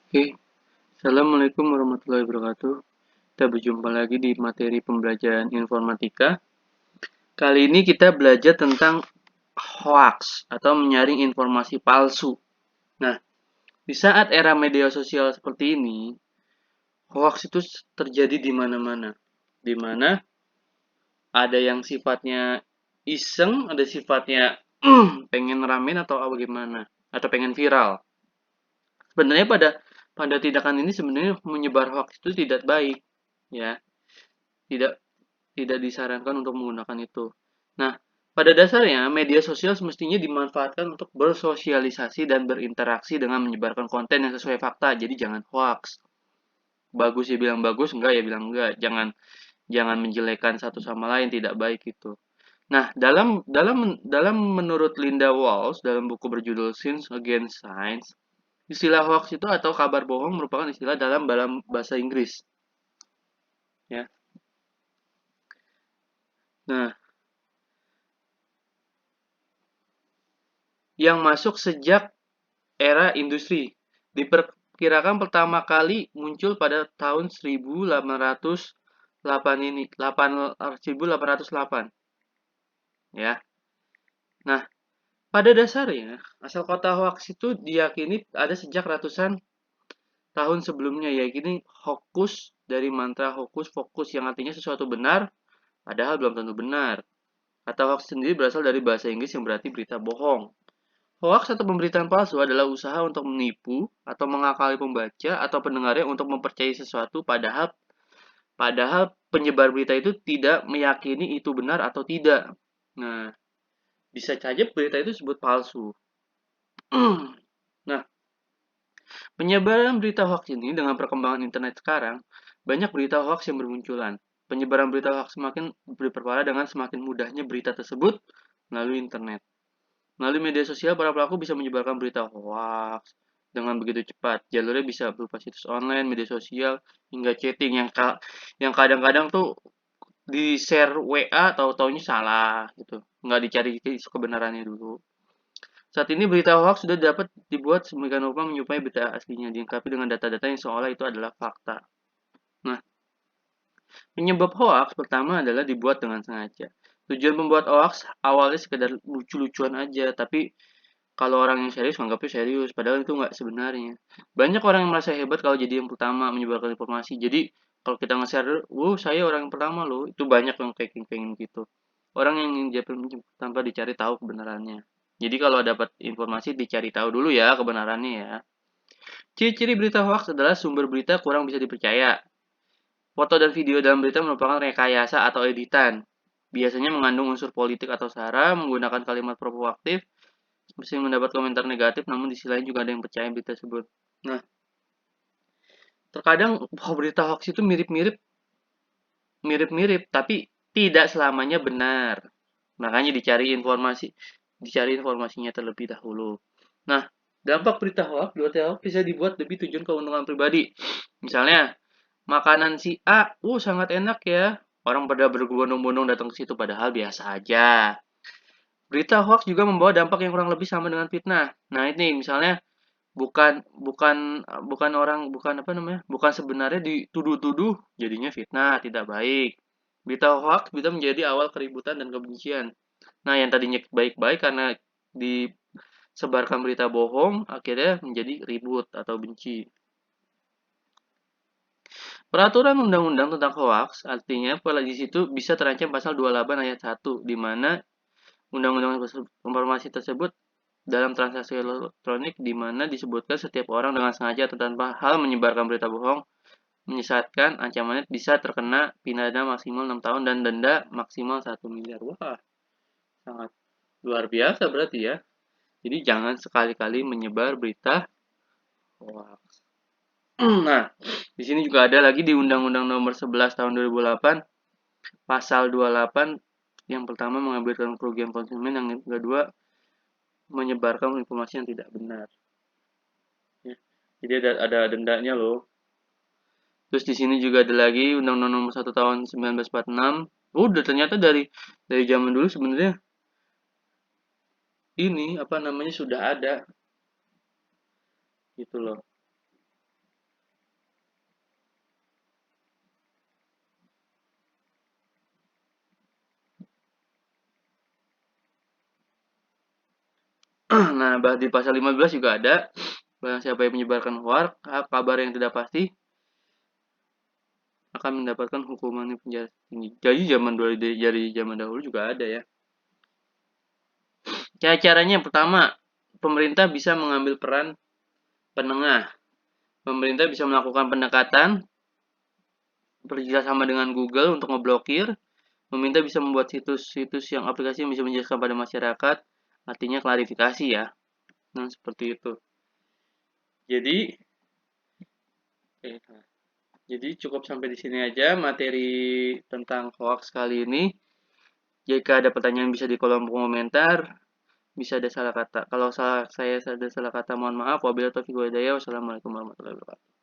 Oke, Assalamualaikum warahmatullahi wabarakatuh. Kita berjumpa lagi di materi pembelajaran informatika. Kali ini kita belajar tentang hoax atau menyaring informasi palsu. Nah, di saat era media sosial seperti ini, hoax itu terjadi di mana-mana. Di mana ada yang sifatnya iseng, ada sifatnya pengen ramen atau bagaimana, atau pengen viral. Sebenarnya pada pada tindakan ini sebenarnya menyebar hoax itu tidak baik, ya. Tidak tidak disarankan untuk menggunakan itu. Nah, pada dasarnya media sosial semestinya dimanfaatkan untuk bersosialisasi dan berinteraksi dengan menyebarkan konten yang sesuai fakta. Jadi jangan hoax. Bagus ya bilang bagus, enggak ya bilang enggak. Jangan jangan menjelekkan satu sama lain, tidak baik itu. Nah, dalam dalam dalam menurut Linda Walsh dalam buku berjudul Science Against Science, istilah hoax itu atau kabar bohong merupakan istilah dalam bahasa Inggris, ya. Nah, yang masuk sejak era industri. Diperkirakan pertama kali muncul pada tahun 1808 ini, 1808 ya. Nah, pada dasarnya asal kata hoax itu diyakini ada sejak ratusan tahun sebelumnya, yakni hokus dari mantra hokus pokus yang artinya sesuatu benar padahal belum tentu benar. Kata hoax sendiri berasal dari bahasa Inggris yang berarti berita bohong. Hoax atau pemberitaan palsu adalah usaha untuk menipu atau mengakali pembaca atau pendengarnya untuk mempercayai sesuatu padahal padahal penyebar berita itu tidak meyakini itu benar atau tidak. Nah, bisa saja berita itu disebut palsu. Nah, penyebaran berita hoax ini dengan perkembangan internet sekarang, banyak berita hoax yang bermunculan. Penyebaran berita hoax semakin diperparah dengan semakin mudahnya berita tersebut melalui internet. Melalui media sosial, para pelaku bisa menyebarkan berita hoax dengan begitu cepat. Jalurnya bisa berupa situs online, media sosial, hingga chatting yang kadang-kadang tuh di-share WA tahu-taunya salah gitu. Nggak dicari kebenarannya dulu. Saat ini berita hoax sudah dapat dibuat sedemikian rupa menyerupai berita aslinya, dilengkapi dengan data-data yang seolah itu adalah fakta. Nah, penyebab hoax pertama adalah dibuat dengan sengaja. Tujuan membuat hoax awalnya sekedar lucu-lucuan aja, tapi kalau orang yang serius nganggapnya serius, padahal itu nggak sebenarnya. Banyak orang yang merasa hebat kalau jadi yang pertama menyebarkan informasi. Jadi kalau kita nge-share, "Wow, saya orang yang pertama loh." Itu banyak yang pengen gitu. Orang yang tanpa dicari tahu kebenarannya. Jadi kalau dapat informasi dicari tahu dulu ya kebenarannya ya. Ciri-ciri berita hoax adalah sumber berita kurang bisa dipercaya. Foto dan video dalam berita merupakan rekayasa atau editan. Biasanya mengandung unsur politik atau sara, menggunakan kalimat provokatif, sering mendapat komentar negatif, namun di sisi lain juga ada yang percaya berita tersebut. Nah, terkadang berita hoax itu mirip-mirip, tapi tidak selamanya benar. Makanya dicari informasinya terlebih dahulu. Nah, dampak berita hoax bisa dibuat demi tujuan keuntungan pribadi. Misalnya, makanan si A, sangat enak ya. Orang pada berbondong-bondong datang ke situ padahal biasa aja. Berita hoax juga membawa dampak yang kurang lebih sama dengan fitnah. Nah, ini misalnya bukan bukan bukan orang bukan apa namanya bukan sebenarnya dituduh-tuduh jadinya fitnah tidak baik. Berita hoax bisa menjadi awal keributan dan kebencian. Nah, yang tadinya baik-baik karena disebarkan berita bohong akhirnya menjadi ribut atau benci. Peraturan undang-undang tentang hoax artinya pada di situ bisa terancam pasal 28 ayat 1 di mana undang-undang informasi tersebut dalam transaksi elektronik di mana disebutkan setiap orang dengan sengaja atau tanpa hal menyebarkan berita bohong menyesatkan ancamannya bisa terkena pidana maksimal 6 tahun dan denda maksimal 1 miliar. Wah, sangat luar biasa berarti ya. Jadi jangan sekali-kali menyebar berita hoax. Nah, di sini juga ada lagi di Undang-Undang Nomor 11 Tahun 2008 Pasal 28 yang pertama mengambilkan kerugian konsumen, yang kedua menyebarkan informasi yang tidak benar. Ya. Jadi ada dendanya loh. Terus di sini juga ada lagi Undang-Undang Nomor 1 Tahun 1946. Udah ternyata dari zaman dulu sebenarnya ini apa namanya sudah ada gitu loh. Nah, di pasal 15 juga ada, barang siapa yang menyebarkan hoax, kabar yang tidak pasti, akan mendapatkan hukuman penjara tinggi. Jadi dari zaman dahulu juga ada ya. Cara-caranya yang pertama, pemerintah bisa mengambil peran penengah. Pemerintah bisa melakukan pendekatan bekerjasama dengan Google untuk ngeblokir. Pemerintah bisa membuat situs-situs yang aplikasi yang bisa menjelaskan pada masyarakat, artinya klarifikasi ya. Nah, seperti itu. Jadi, jadi cukup sampai di sini aja materi tentang hoax kali ini. Jika ada pertanyaan bisa di kolom komentar, bisa ada salah kata. Kalau saya ada salah kata, mohon maaf. Wabillahi taufiq walhidayah. Wassalamualaikum warahmatullahi wabarakatuh.